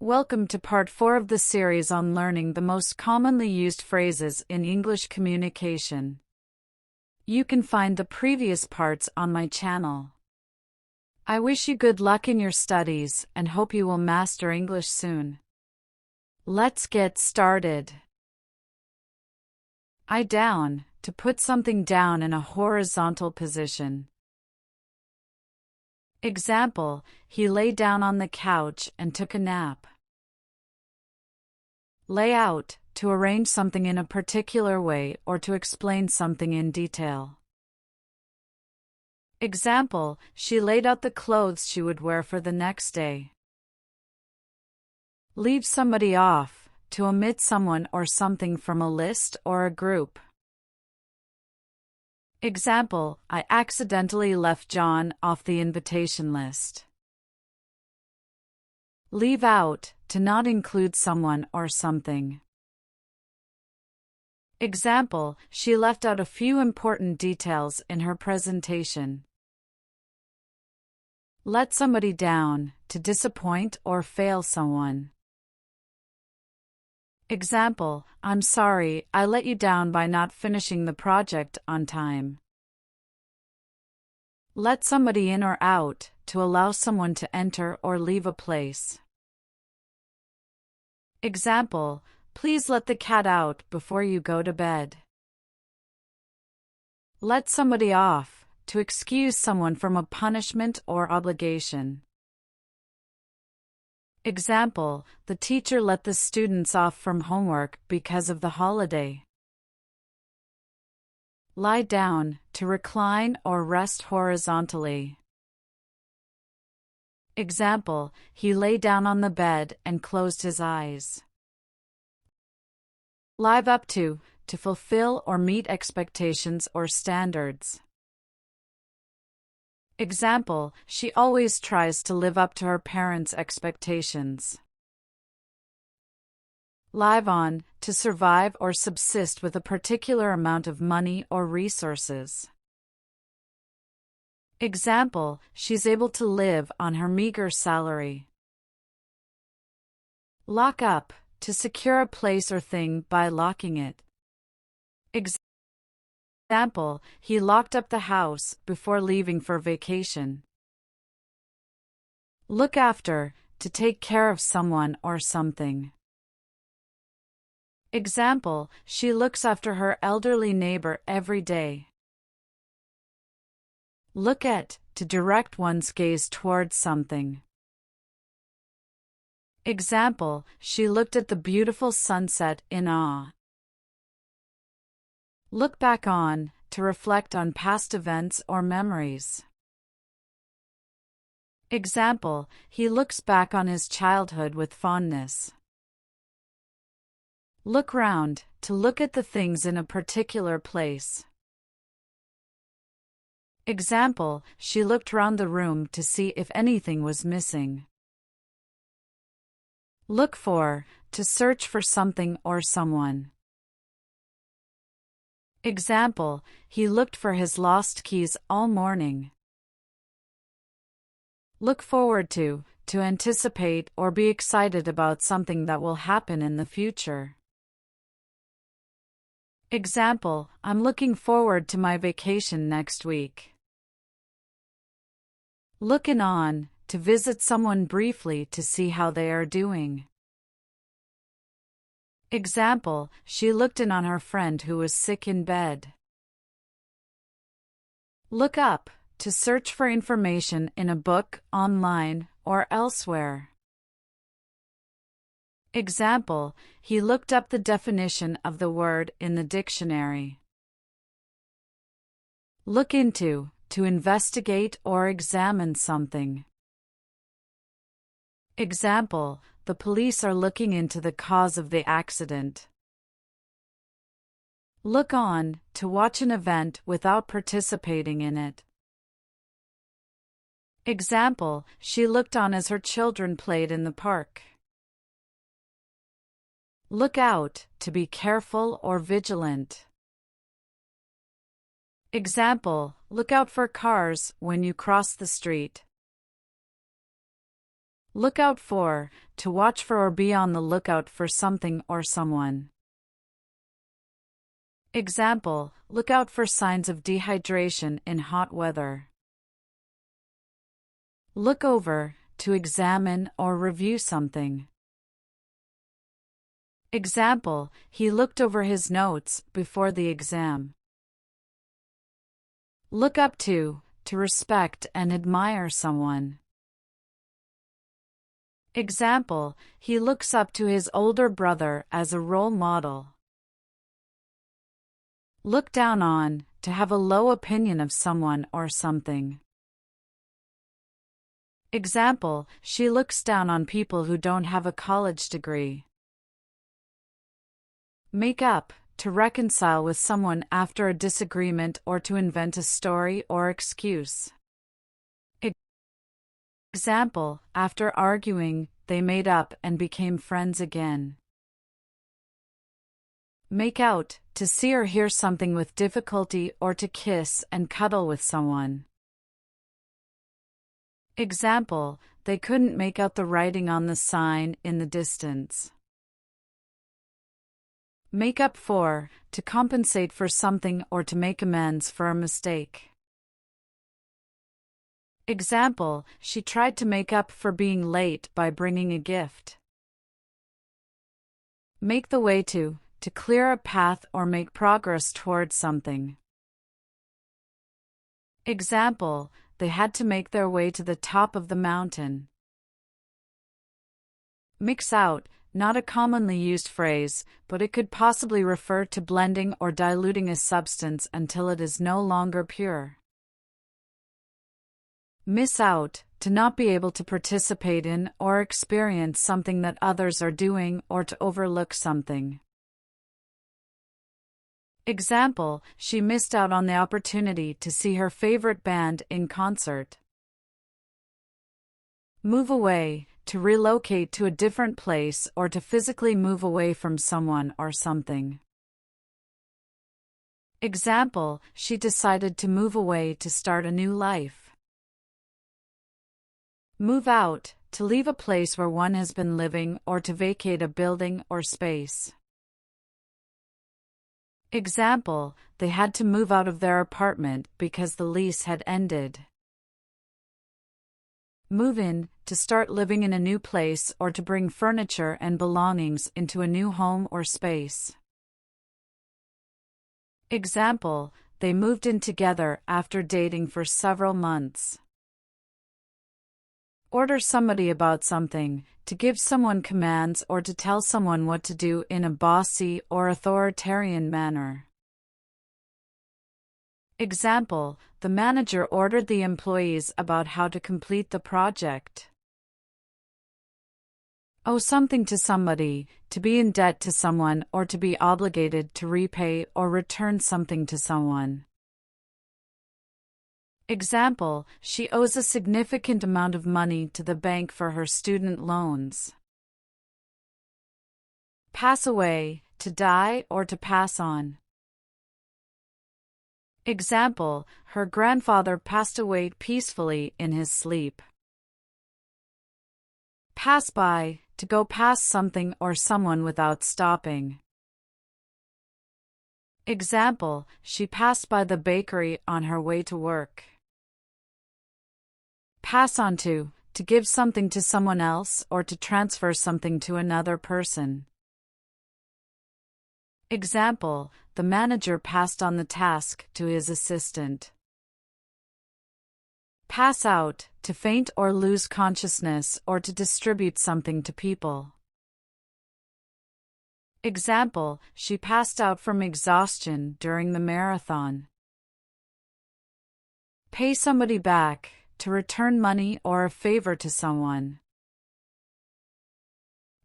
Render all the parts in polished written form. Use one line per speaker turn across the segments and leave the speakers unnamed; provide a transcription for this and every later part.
Welcome to part 4 of the series on learning the most commonly used phrases in English communication. You can find the previous parts on my channel. I wish you good luck in your studies and hope you will master English soon. Let's get started. I down, to put something down in a horizontal position. Example, he lay down on the couch and took a nap. Lay out, to arrange something in a particular way or to explain something in detail. Example, she laid out the clothes she would wear for the next day. Leave somebody off, to omit someone or something from a list or a group. Example, I accidentally left John off the invitation list. Leave out, to not include someone or something. Example, she left out a few important details in her presentation. Let somebody down, to disappoint or fail someone. Example, I'm sorry, I let you down by not finishing the project on time. Let somebody in or out, to allow someone to enter or leave a place. Example, please let the cat out before you go to bed. Let somebody off, to excuse someone from a punishment or obligation. Example, the teacher let the students off from homework because of the holiday. Lie down, to recline or rest horizontally. Example, he lay down on the bed and closed his eyes. Live up to fulfill or meet expectations or standards. Example, she always tries to live up to her parents' expectations. Live on, to survive or subsist with a particular amount of money or resources. Example, she's able to live on her meager salary. Lock up, to secure a place or thing by locking it. Example, he locked up the house before leaving for vacation. Look after, to take care of someone or something. Example, she looks after her elderly neighbor every day. Look at, to direct one's gaze towards something. Example, she looked at the beautiful sunset in awe. Look back on, to reflect on past events or memories. Example, he looks back on his childhood with fondness. Look round, to look at the things in a particular place. Example, she looked round the room to see if anything was missing. Look for, to search for something or someone. Example, he looked for his lost keys all morning. Look forward to anticipate or be excited about something that will happen in the future. Example, I'm looking forward to my vacation next week. Look in on, to visit someone briefly to see how they are doing. Example, she looked in on her friend who was sick in bed. Look up, to search for information in a book, online, or elsewhere. Example, he looked up the definition of the word in the dictionary. Look into, to investigate or examine something. Example, the police are looking into the cause of the accident. Look on, to watch an event without participating in it. Example, she looked on as her children played in the park. Look out, to be careful or vigilant. Example, look out for cars when you cross the street. Look out for, to watch for or be on the lookout for something or someone. Example, look out for signs of dehydration in hot weather. Look over, to examine or review something. Example, he looked over his notes before the exam. Look up to respect and admire someone. Example, he looks up to his older brother as a role model. Look down on, to have a low opinion of someone or something. Example, she looks down on people who don't have a college degree. Make up, to reconcile with someone after a disagreement or to invent a story or excuse. Example, after arguing, they made up and became friends again. Make out, to see or hear something with difficulty or to kiss and cuddle with someone. Example, they couldn't make out the writing on the sign in the distance. Make up for, to compensate for something or to make amends for a mistake. Example, she tried to make up for being late by bringing a gift. Make the way to clear a path or make progress towards something. Example, they had to make their way to the top of the mountain. Mix out, not a commonly used phrase, but it could possibly refer to blending or diluting a substance until it is no longer pure. Miss out, to not be able to participate in or experience something that others are doing or to overlook something. Example, she missed out on the opportunity to see her favorite band in concert. Move away, to relocate to a different place or to physically move away from someone or something. Example, she decided to move away to start a new life. Move out, to leave a place where one has been living or to vacate a building or space. Example, they had to move out of their apartment because the lease had ended. Move in, to start living in a new place or to bring furniture and belongings into a new home or space. Example, they moved in together after dating for several months. Order somebody about something, to give someone commands or to tell someone what to do in a bossy or authoritarian manner. Example, the manager ordered the employees about how to complete the project. Owe something to somebody, to be in debt to someone or to be obligated to repay or return something to someone. Example, she owes a significant amount of money to the bank for her student loans. Pass away, to die or to pass on. Example, her grandfather passed away peacefully in his sleep. Pass by, to go past something or someone without stopping. Example, she passed by the bakery on her way to work. Pass on to give something to someone else or to transfer something to another person. Example, the manager passed on the task to his assistant. Pass out, to faint or lose consciousness or to distribute something to people. Example, she passed out from exhaustion during the marathon. Pay somebody back, to return money or a favor to someone.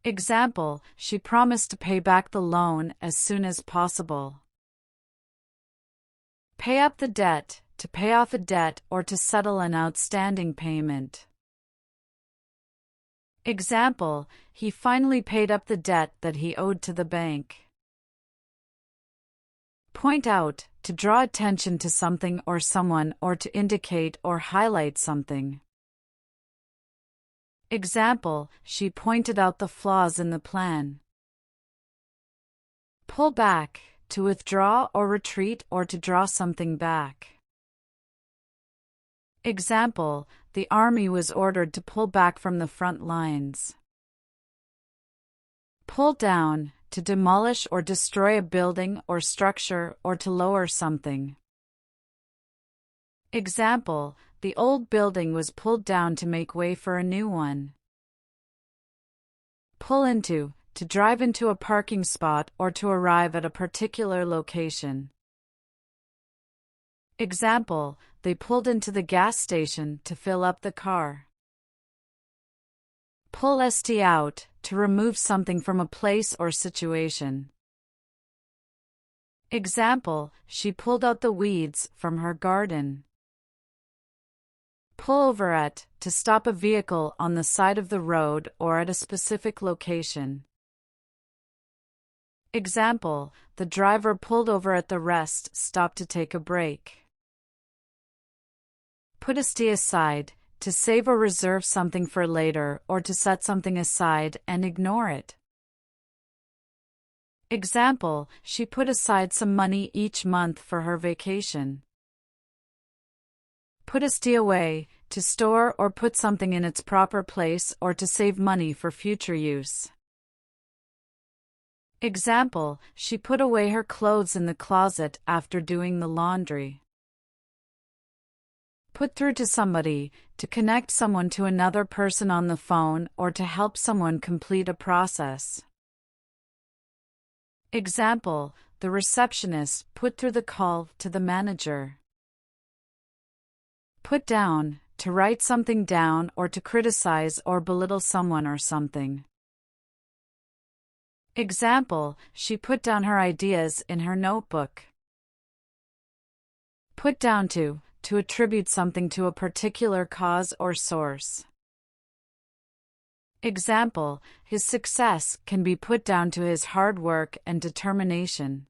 Example, she promised to pay back the loan as soon as possible. Pay up the debt, to pay off a debt or to settle an outstanding payment. Example, he finally paid up the debt that he owed to the bank. Point out, to draw attention to something or someone or to indicate or highlight something. Example, she pointed out the flaws in the plan. Pull back, to withdraw or retreat or to draw something back. Example, the army was ordered to pull back from the front lines. Pull down, to demolish or destroy a building or structure or to lower something. Example, the old building was pulled down to make way for a new one. Pull into, to drive into a parking spot or to arrive at a particular location. Example, they pulled into the gas station to fill up the car. Pull st out, to remove something from a place or situation. Example, she pulled out the weeds from her garden. Pull over at, to stop a vehicle on the side of the road or at a specific location. Example, the driver pulled over at the rest stop to take a break. Put st aside, to save or reserve something for later or to set something aside and ignore it. Example, she put aside some money each month for her vacation. Put st away, to store or put something in its proper place or to save money for future use. Example, she put away her clothes in the closet after doing the laundry. Put through to somebody, to connect someone to another person on the phone or to help someone complete a process. Example, the receptionist put through the call to the manager. Put down, to write something down or to criticize or belittle someone or something. Example, she put down her ideas in her notebook. Put down to attribute something to a particular cause or source. Example, his success can be put down to his hard work and determination.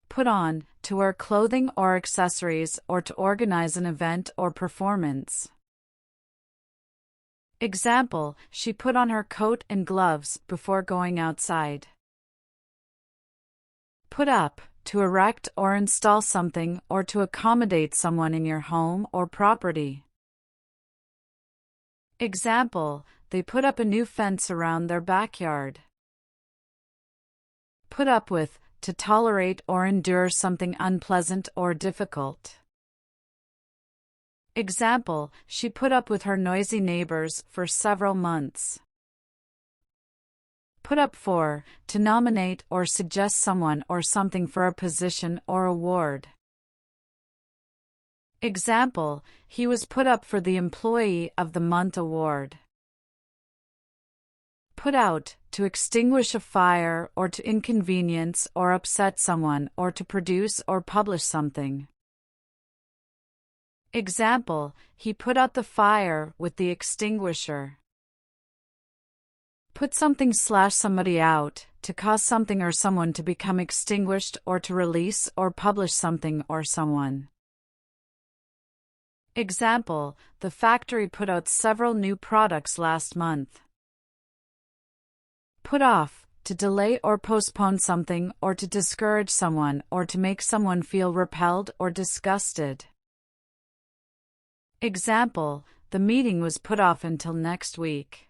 Put on, to wear clothing or accessories or to organize an event or performance. Example, she put on her coat and gloves before going outside. Put up, to erect or install something or to accommodate someone in your home or property. Example, they put up a new fence around their backyard. Put up with, to tolerate or endure something unpleasant or difficult. Example, she put up with her noisy neighbors for several months. Put up for, to nominate or suggest someone or something for a position or award. Example, he was put up for the Employee of the Month award. Put out, to extinguish a fire or to inconvenience or upset someone or to produce or publish something. Example, he put out the fire with the extinguisher. Put something/somebody out, to cause something or someone to become extinguished or to release or publish something or someone. Example, the factory put out several new products last month. Put off, to delay or postpone something or to discourage someone or to make someone feel repelled or disgusted. Example, the meeting was put off until next week.